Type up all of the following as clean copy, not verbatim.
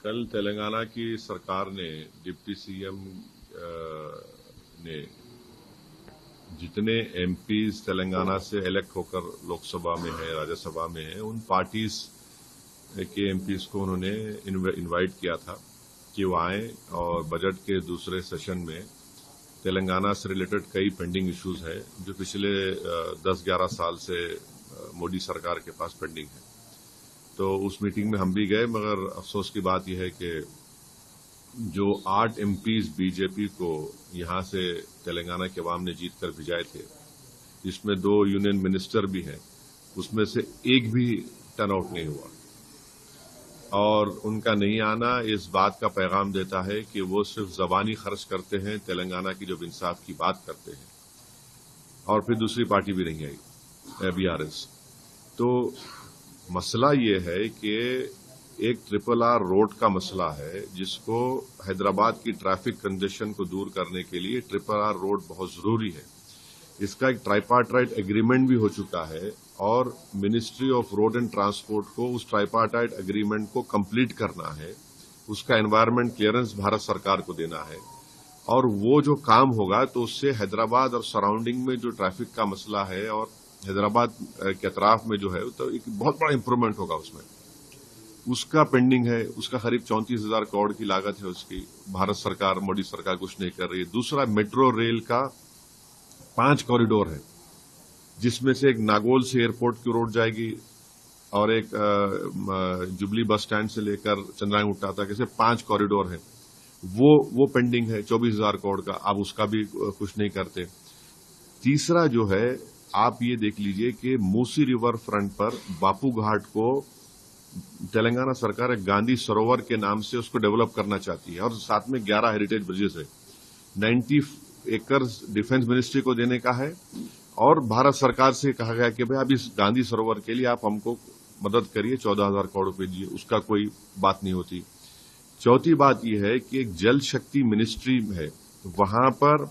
कल तेलंगाना की सरकार ने डिप्टी सीएम ने जितने एमपीज तेलंगाना से इलेक्ट होकर लोकसभा में है, राज्यसभा में है, उन पार्टीज के एमपीज को उन्होंने इनवाइट किया था कि वो आएं और बजट के दूसरे सेशन में तेलंगाना से रिलेटेड कई पेंडिंग इश्यूज है जो पिछले 10-11 साल से मोदी सरकार के पास पेंडिंग है। तो उस मीटिंग में हम भी गए, मगर अफसोस की बात यह है कि जो 8 एमपीज बीजेपी को यहां से तेलंगाना के अवाम ने जीत कर भिजाए थे, जिसमें 2 यूनियन मिनिस्टर भी हैं, उसमें से एक भी टर्नआउट नहीं हुआ। और उनका नहीं आना इस बात का पैगाम देता है कि वो सिर्फ जबानी खर्च करते हैं, तेलंगाना की जब इंसाफ की बात करते हैं। और फिर दूसरी पार्टी भी नहीं आई, बीआरएस। तो मसला ये है कि एक RRR रोड का मसला है, जिसको हैदराबाद की ट्रैफिक कंजेशन को दूर करने के लिए RRR रोड बहुत जरूरी है। इसका एक ट्राइपार्टाइट एग्रीमेंट भी हो चुका है और ministry of road and transport को उस ट्राइपार्टाइट एग्रीमेंट को कंप्लीट करना है, उसका एनवायरमेंट क्लियरेंस भारत सरकार को देना है। और वो जो काम होगा तो उससे हैदराबाद और सराउंडिंग में जो ट्रैफिक का मसला है और हैदराबाद के अतराफ में जो है, तो एक बहुत बड़ा इंप्रूवमेंट होगा उसमें। उसका पेंडिंग है, उसका करीब 34,000 करोड़ की लागत है उसकी। भारत सरकार, मोदी सरकार कुछ नहीं कर रही है। दूसरा, मेट्रो रेल का 5 कॉरिडोर है, जिसमें से एक नागौल से एयरपोर्ट की रोड जाएगी और एक जुबली बस स्टैंड से लेकर चंद्रायन तक, ऐसे 5 कॉरिडोर हैं। वो पेंडिंग है 24,000 करोड़ का। अब उसका भी कुछ नहीं करते। तीसरा जो है, आप ये देख लीजिए कि मूसी रिवर फ्रंट पर बापू घाट को तेलंगाना सरकार गांधी सरोवर के नाम से उसको डेवलप करना चाहती है और साथ में 11 हेरिटेज ब्रिजेस है। 90 एकर्स डिफेंस मिनिस्ट्री को देने का है और भारत सरकार से कहा गया कि भाई आप इस गांधी सरोवर के लिए आप हमको मदद करिए, 14,000 करोड़ रुपए दीजिए। उसका कोई बात नहीं होती। चौथी बात यह है कि एक जल शक्ति मिनिस्ट्री है, वहां पर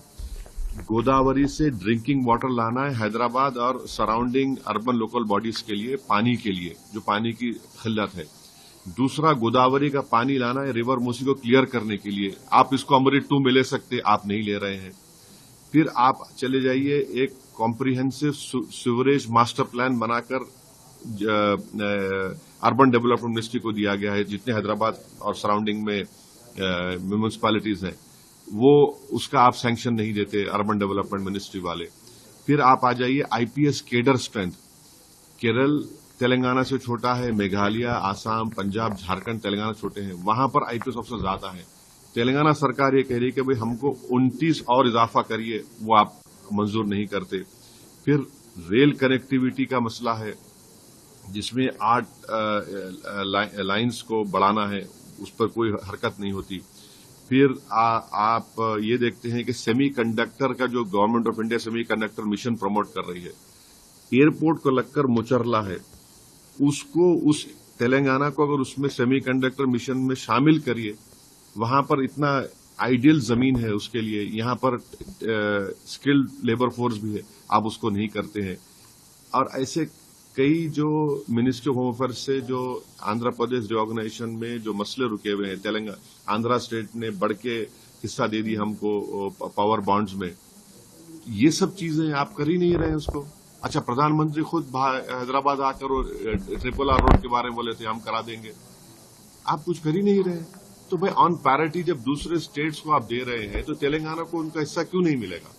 गोदावरी से ड्रिंकिंग वाटर लाना है हैदराबाद और सराउंडिंग अर्बन लोकल बॉडीज के लिए, पानी के लिए, जो पानी की किल्लत है। दूसरा, गोदावरी का पानी लाना है रिवर मूसी को क्लियर करने के लिए। आप इसको अमृत 2 में ले सकते, आप नहीं ले रहे हैं। फिर आप चले जाइए, एक कॉम्प्रिहेंसिव सीवरेज मास्टर प्लान बनाकर अर्बन डेवलपमेंट मिनिस्ट्री को दिया गया है, जितने हैदराबाद और सराउंडिंग में म्यूनिसिपैलिटीज हैं, वो उसका आप सैंक्शन नहीं देते अर्बन डेवलपमेंट मिनिस्ट्री वाले। फिर आप आ जाइए IPS cadre strength. Kerala Telangana से छोटा है, मेघालय, आसाम, पंजाब, झारखंड तेलंगाना छोटे हैं, वहां पर आईपीएस ऑफिसर ज्यादा है। तेलंगाना सरकार ये कह रही है कि भाई हमको 29 और इजाफा करिए, वो आप मंजूर नहीं करते। फिर रेल कनेक्टिविटी का मसला है, जिसमें 8 लाइन्स को बढ़ाना है, उस पर कोई हरकत नहीं होती। फिर आप ये देखते हैं कि सेमीकंडक्टर का जो government of India semiconductor mission promote कर रही है, एयरपोर्ट को लगकर मुचरला है, उसको उस तेलंगाना को अगर उसमें सेमीकंडक्टर मिशन में शामिल करिए, वहां पर इतना आइडियल जमीन है उसके लिए, यहां पर स्किल्ड लेबर फोर्स भी है, आप उसको नहीं करते हैं। और ऐसे कई जो मिनिस्ट्री ऑफ होम अफेयर्स से जो आंध्र प्रदेश रिऑर्गेनाइजेशन में जो मसले रुके हुए हैं, तेलंगाना आंध्रा स्टेट ने बढ़ के हिस्सा दे दी हमको पावर बॉन्ड्स में, ये सब चीजें आप कर ही नहीं रहे हैं उसको। अच्छा, प्रधानमंत्री खुद हैदराबाद आकर RRR रोड के बारे में बोले थे हम करा देंगे, आप कुछ कर ही नहीं रहे। तो भाई ऑन पैरिटी जब दूसरे स्टेट्स को आप दे रहे हैं, तो तेलंगाना को उनका हिस्सा क्यों नहीं मिलेगा?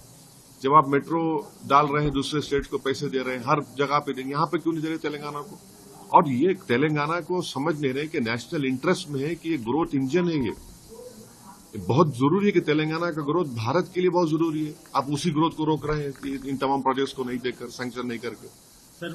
जब आप मेट्रो डाल रहे हैं, दूसरे स्टेट्स को पैसे दे रहे हैं, हर जगह पे देंगे, यहां पे क्यों नहीं दे रहे तेलंगाना को? और ये तेलंगाना को समझ नहीं रहे कि नेशनल इंटरेस्ट में है कि ये ग्रोथ इंजन है, ये बहुत जरूरी है कि तेलंगाना का ग्रोथ भारत के लिए बहुत जरूरी है। आप उसी ग्रोथ को रोक रहे हैं इन तमाम प्रोजेक्ट्स को नहीं देकर, सैंक्शन नहीं करके। सर,